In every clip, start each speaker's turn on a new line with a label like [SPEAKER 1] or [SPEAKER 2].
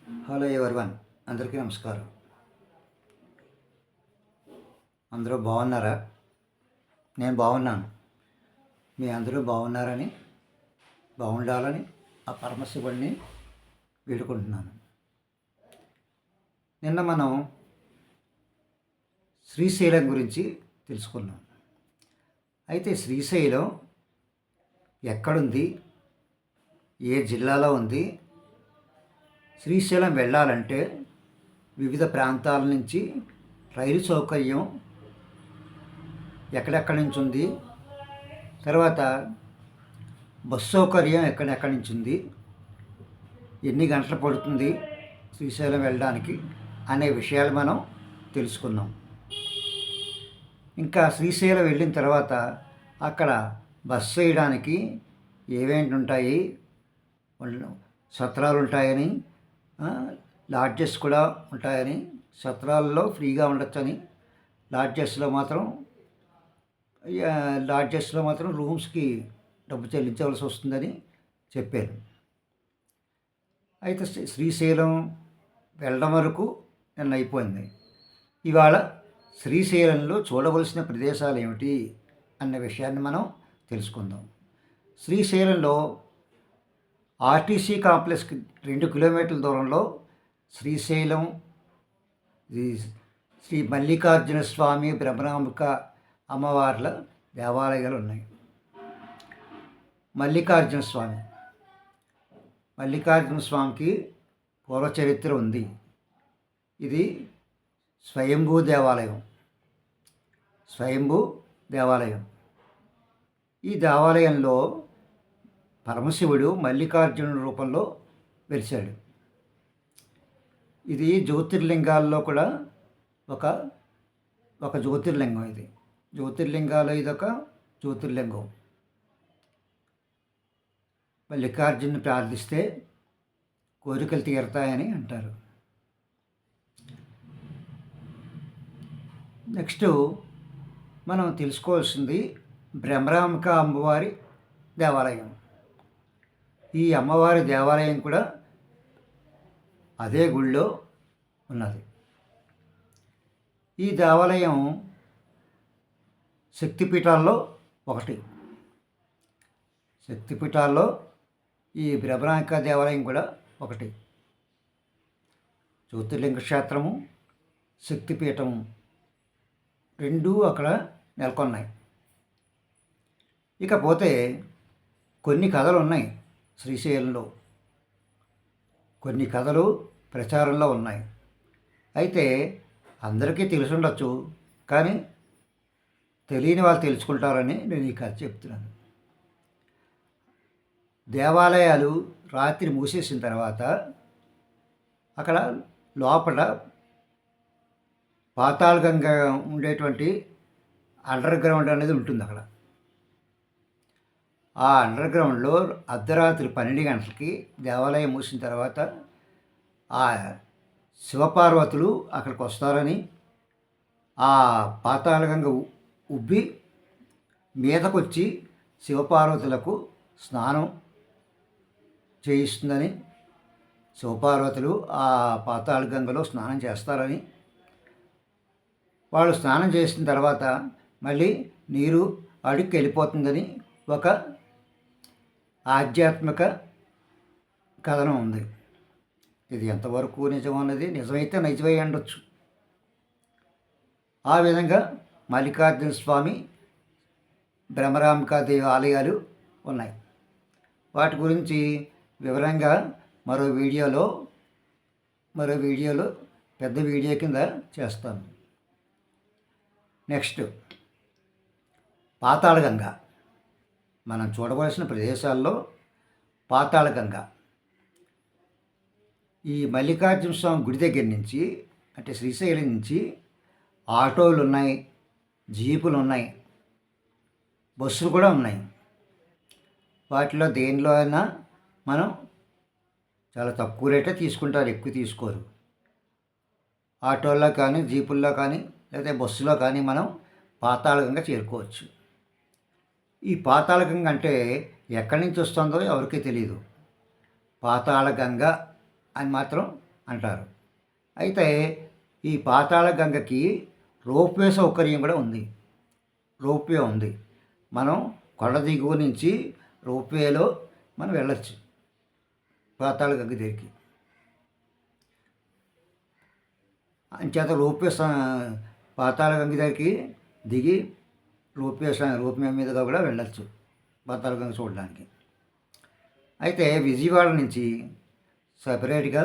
[SPEAKER 1] Hello everyone, అందరికీ నమస్కారం. అందరూ బాగున్నారా? నేను బాగున్నాను. మీ అందరూ బాగున్నారని, బాగుండాలని ఆ పరమశివుడిని వేడుకుంటున్నాను. నిన్న మనం శ్రీశైలం గురించి తెలుసుకున్నాం. అయితే శ్రీశైలం ఎక్కడుంది, ఏ జిల్లాలో ఉంది? శ్రీశైలం వెళ్ళాలంటే వివిధ ప్రాంతాల నుంచి రైలు సౌకర్యం ఎక్కడెక్కడి నుంచి ఉంది, తర్వాత బస్సు సౌకర్యం ఎక్కడెక్కడి నుంచి ఉంది, ఎన్ని గంటలు పడుతుంది శ్రీశైలం వెళ్ళడానికి అనే విషయాలు మనం తెలుసుకున్నాం. ఇంకా శ్రీశైలం వెళ్ళిన తర్వాత అక్కడ బస్సు వేయడానికి ఏమేంటి ఉంటాయి, సత్రాలు ఉంటాయని, లాడ్జెస్ కూడా ఉంటాయని, సత్రాల్లో ఫ్రీగా ఉండొచ్చని, లాడ్జెస్లో మాత్రం రూమ్స్కి డబ్బు చెల్లించవలసి వస్తుందని చెప్పాను. అయితే శ్రీశైలం వెళ్ళడం వరకు నిన్న అయిపోయింది. ఇవాళ శ్రీశైలంలో చూడవలసిన ప్రదేశాలు ఏమిటి అన్న విషయాన్ని మనం తెలుసుకుందాం. శ్రీశైలంలో ఆర్టీసీ కాంప్లెక్స్కి 2 కిలోమీటర్ల దూరంలో శ్రీశైలం శ్రీ మల్లికార్జున స్వామి, బ్రహ్మరాంబిక అమ్మవార్ల దేవాలయాలు ఉన్నాయి. మల్లికార్జున స్వామికి పూర్వ చరిత్ర ఉంది. ఇది స్వయంభూ దేవాలయం. ఈ దేవాలయంలో పరమశివుడు మల్లికార్జునుడి రూపంలో వెలిశాడు. ఇది జ్యోతిర్లింగాల్లో కూడా ఒక జ్యోతిర్లింగం. జ్యోతిర్లింగాల్లో ఇదొక జ్యోతిర్లింగం. మల్లికార్జునుని ప్రార్థిస్తే కోరికలు తీరతాయని అంటారు. నెక్స్ట్ మనం తెలుసుకోవాల్సింది బ్రహ్మరాంబిక అమ్మవారి దేవాలయం. ఈ అమ్మవారి దేవాలయం కూడా అదే గుళ్ళో ఉన్నది. ఈ దేవాలయం శక్తిపీఠాల్లో ఒకటి. శక్తిపీఠాల్లో ఈ బ్రహ్మరాంబిక దేవాలయం కూడా ఒకటి. జ్యోతిర్లింగ క్షేత్రము, శక్తిపీఠము రెండూ అక్కడ నెలకొన్నాయి. ఇకపోతే కొన్ని కథలు ఉన్నాయి శ్రీశైలంలో. కొన్ని కథలు ప్రచారంలో ఉన్నాయి. అయితే అందరికీ తెలిసి ఉండొచ్చు, కానీ తెలియని వాళ్ళు తెలుసుకుంటారని నేను ఈ కథ చెప్తున్నాను. దేవాలయాలు రాత్రి మూసేసిన తర్వాత అక్కడ లోపల పాతాళగంగ ఉండేటువంటి అండర్ గ్రౌండ్ అనేది ఉంటుంది. అక్కడ ఆ అండర్ గ్రౌండ్లో అర్ధరాత్రి 12 గంటలకి దేవాలయం మూసిన తర్వాత ఆ శివపార్వతులు అక్కడికి వస్తారని, ఆ పాతాళగంగ ఉబ్బి మీదకొచ్చి శివపార్వతులకు స్నానం చేయిస్తుందని, శివపార్వతులు ఆ పాతాళగంగలో స్నానం చేస్తారని, వాళ్ళు స్నానం చేసిన తర్వాత మళ్ళీ నీరు అడుక్కి వెళ్ళిపోతుందని ఒక ఆధ్యాత్మిక కథనం ఉంది. ఇది ఎంతవరకు నిజం అన్నది నిజమైతే నిజమై ఉండొచ్చు. ఆ విధంగా మల్లికార్జున స్వామి, బ్రహ్మరాంబికాదేవి ఆలయాలు ఉన్నాయి. వాటి గురించి వివరంగా మరో వీడియోలో పెద్ద వీడియో కింద చేస్తాను. నెక్స్ట్ పాతాళగంగ. మనం చూడవలసిన ప్రదేశాల్లో పాతాళగంగ. ఈ మల్లికార్జున స్వామి గుడి దగ్గర నుంచి, అంటే శ్రీశైలం నుంచి ఆటోలు ఉన్నాయి, జీపులు ఉన్నాయి, బస్సులు కూడా ఉన్నాయి. వాటిలో దేనిలో అయినా మనం చాలా తక్కువ రేటే తీసుకుంటారు, ఎక్కువ తీసుకోరు. ఆటోల్లో కానీ, జీపుల్లో కానీ, లేదా బస్సులో కానీ మనం పాతాళగంగ చేరుకోవచ్చు. ఈ పాతాళగంగ అంటే ఎక్కడి నుంచి వస్తుందో ఎవరికీ తెలియదు. పాతాళగంగ అని మాత్రం అంటారు. అయితే ఈ పాతాళ గంగకి రోప్వే సౌకర్యం కూడా ఉంది. రోప్వే ఉంది. మనం కొండ దిగువ నుంచి రోప్వేలో మనం వెళ్ళొచ్చు పాతాళ గంగ దగ్గరికి. అంచేత పాతాళ గంగ దగ్గరికి దిగి రోప్వే మీదుగా కూడా వెళ్ళొచ్చు పాతాళ గంగ చూడడానికి. అయితే విజయవాడ నుంచి సపరేట్గా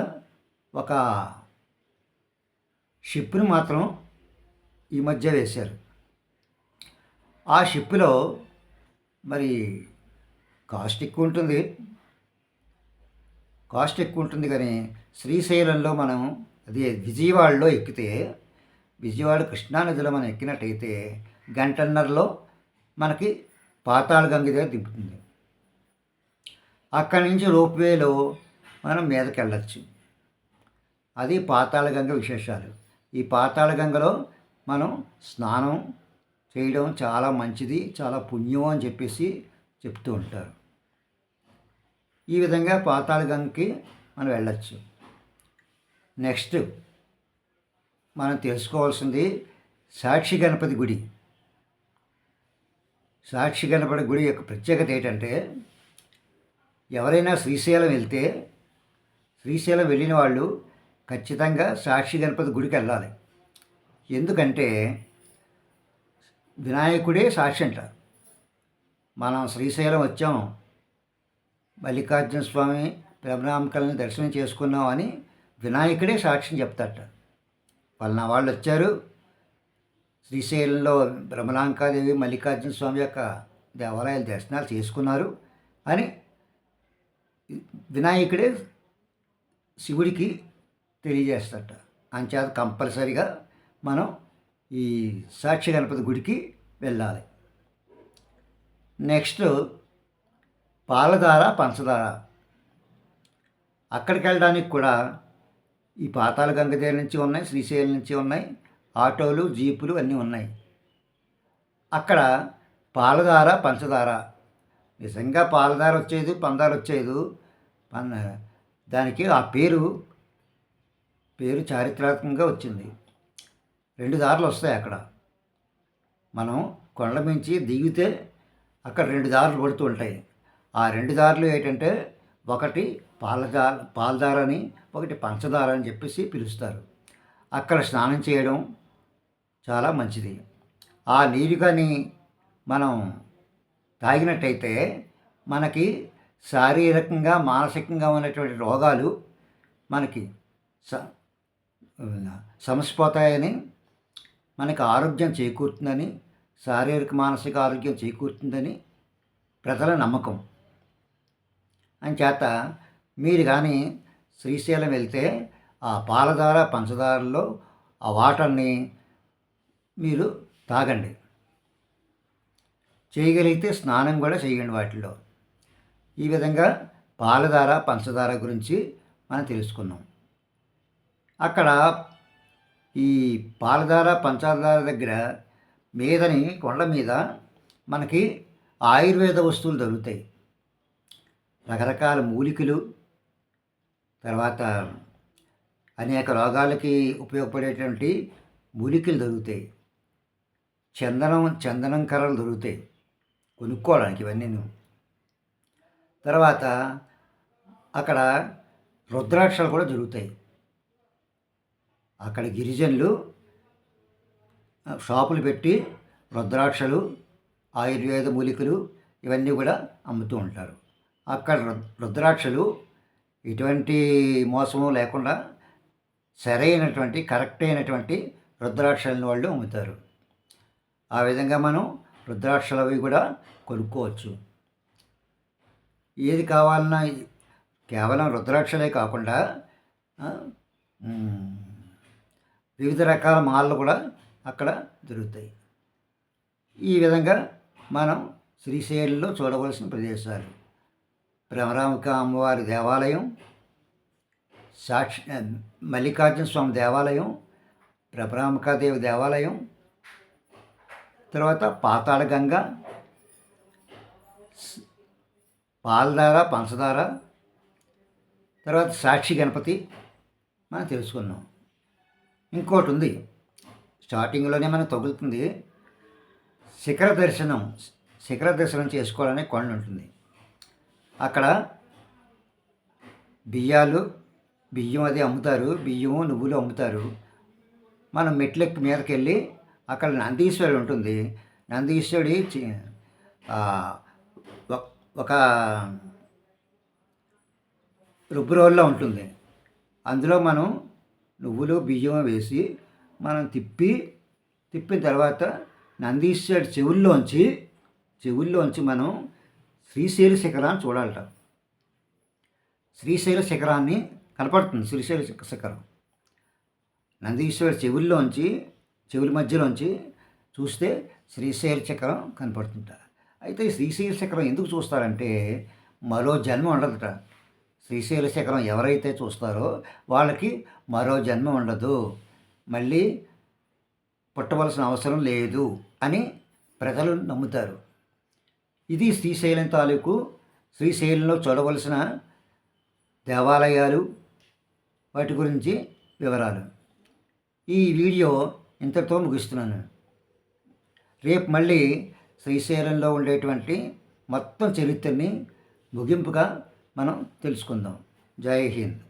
[SPEAKER 1] ఒక షిప్ని మాత్రం ఈ మధ్య వేశారు. ఆ షిప్లో మరి కాస్ట్ ఎక్కువ ఉంటుంది కానీ శ్రీశైలంలో మనం అదే విజయవాడలో ఎక్కితే, విజయవాడ కృష్ణానదిలో మనం ఎక్కినట్టయితే గంటన్నరలో మనకి పాతాళ గంగ దగ్గర దింపుతుంది. అక్కడి నుంచి రోప్వేలో మనం మీదకి వెళ్ళచ్చు. అది పాతాళ గంగ విశేషాలు. ఈ పాతాళ గంగలో మనం స్నానం చేయడం చాలా మంచిది, చాలా పుణ్యం అని చెప్పేసి చెప్తూ ఉంటారు. ఈ విధంగా పాతాళ గంగకి మనం వెళ్ళచ్చు. నెక్స్ట్ మనం తెలుసుకోవాల్సింది సాక్షి గణపతి గుడి. సాక్షి గణపతి గుడి యొక్క ప్రత్యేకత ఏంటంటే, ఎవరైనా శ్రీశైలం వెళ్ళిన వాళ్ళు ఖచ్చితంగా సాక్షి గణపతి గుడికి వెళ్ళాలి. ఎందుకంటే వినాయకుడే సాక్షి అంట. మనం శ్రీశైలం వచ్చాం, మల్లికార్జున స్వామి బ్రహ్మరాంకల్ని దర్శనం చేసుకున్నాం అని వినాయకుడే సాక్ష్యం చెప్తాట. పలానా వాళ్ళు వచ్చారు, శ్రీశైలంలో బ్రహ్మరాంకాదేవి మల్లికార్జున స్వామి యొక్క దేవాలయాల దర్శనాలు చేసుకున్నారు అని వినాయకుడే శివుడికి తెలియజేస్తాట. అంచేత కంపల్సరిగా మనం ఈ సాక్షి గణపతి గుడికి వెళ్ళాలి. నెక్స్ట్ పాలధార పంచదార. అక్కడికి వెళ్ళడానికి కూడా ఈ పాతాళ గంగ దగ్గర నుంచి ఉన్నాయి, శ్రీశైలం నుంచి ఉన్నాయి, ఆటోలు జీపులు అన్నీ ఉన్నాయి. అక్కడ పాలధార పంచదార, నిజంగా పాలధార వచ్చేది పంచదార వచ్చేది, దానికి ఆ పేరు చారిత్రాత్మకంగా వచ్చింది. 2 దారులు వస్తాయి అక్కడ. మనం కొండ మించి దిగితే అక్కడ 2 దారులు పడుతూ ఉంటాయి. ఆ 2 దారులు ఏంటంటే, ఒకటి పాలధార అని, ఒకటి పంచదార అని చెప్పేసి పిలుస్తారు. అక్కడ స్నానం చేయడం చాలా మంచిది. ఆ నీరు కానీ మనం తాగినట్టయితే మనకి శారీరకంగా మానసికంగా ఉన్నటువంటి రోగాలు మనకి సమసిపోతాయని, మనకి ఆరోగ్యం చేకూరుతుందని, శారీరక మానసిక ఆరోగ్యం చేకూరుతుందని ప్రజల నమ్మకం. అంచేత మీరు కానీ శ్రీశైలం వెళ్తే ఆ పాలధార పంచదారలో ఆ వాటర్ని మీరు తాగండి. చేయగలిగితే స్నానం కూడా చేయండి వాటిలో. ఈ విధంగా పాలధార పంచదార గురించి మనం తెలుసుకున్నాం. అక్కడ ఈ పాలధార పంచదార దగ్గర మీదని కొండ మీద మనకి ఆయుర్వేద వస్తువులు దొరుకుతాయి. రకరకాల మూలికలు, తర్వాత అనేక రోగాలకి ఉపయోగపడేటువంటి మూలికలు దొరుకుతాయి. చందనం కర్రలు దొరుకుతాయి కొనుక్కోవడానికి ఇవన్నీ. తర్వాత అక్కడ రుద్రాక్షలు కూడా దొరుకుతాయి. అక్కడ గిరిజనులు షాపులు పెట్టి రుద్రాక్షలు, ఆయుర్వేద మూలికలు ఇవన్నీ కూడా అమ్ముతూ ఉంటారు. అక్కడ రుద్రాక్షలు ఎటువంటి మోసము లేకుండా సరైనటువంటి కరెక్ట్ అయినటువంటి రుద్రాక్షలను వాళ్ళు అమ్ముతారు. ఆ విధంగా మనం రుద్రాక్షలు అవి కూడా కొనుక్కోవచ్చు. ఏది కావాలన్నా కేవలం రుద్రాక్షలే కాకుండా వివిధ రకాల మాలలు కూడా అక్కడ దొరుకుతాయి. ఈ విధంగా మనం శ్రీశైలంలో చూడవలసిన ప్రదేశాలు: భ్రమరాంబిక అమ్మవారి దేవాలయం, మల్లికార్జున స్వామి దేవాలయం, భ్రమరాంబికాదేవి దేవాలయం, తర్వాత పాతాళ గంగ, పాలధార పంచదార, తర్వాత సాక్షి గణపతి, మనం తెలుసుకున్నాం. ఇంకోటి ఉంది, స్టార్టింగ్లోనే మనకు తగులుతుంది. శిఖర దర్శనం. శిఖర దర్శనం చేసుకోవాలనే కొండ ఉంటుంది. అక్కడ బియ్యం అది అమ్ముతారు, బియ్యము నువ్వులు అమ్ముతారు. మనం మెట్లెక్కి మీదకి వెళ్ళి అక్కడ నందీశ్వరుడు ఉంటుంది. నందీశ్వరుడి ఒక రుబ్బురోల్లో ఉంటుంది. అందులో మనం నువ్వులు బియ్యం వేసి మనం తిప్పిన తర్వాత నందీశ్వరుడి చెవుల్లోంచి మనం శ్రీశైల శిఖరాన్ని చూడాలట. శ్రీశైల శిఖరాన్ని కనపడుతుంది. శ్రీశైల శిఖరం నందీశ్వరుడి చెవుల మధ్యలోంచి చూస్తే శ్రీశైల శిఖరం కనపడుతుంట. అయితే శ్రీశైల శిఖరం ఎందుకు చూస్తారంటే మరో జన్మ ఉండదుట. శ్రీశైల శిఖరం ఎవరైతే చూస్తారో వాళ్ళకి మరో జన్మ ఉండదు, మళ్ళీ పుట్టవలసిన అవసరం లేదు అని ప్రజలు నమ్ముతారు. ఇది శ్రీశైలం తాలూకు శ్రీశైలంలో చూడవలసిన దేవాలయాలు, వాటి గురించి వివరాలు. ఈ వీడియో ఇంతటితో ముగిస్తున్నాను. రేపు మళ్ళీ శ్రీశైలంలో ఉండేటువంటి మొత్తం చరిత్రని ముగింపుగా మనం తెలుసుకుందాం. జై హింద్.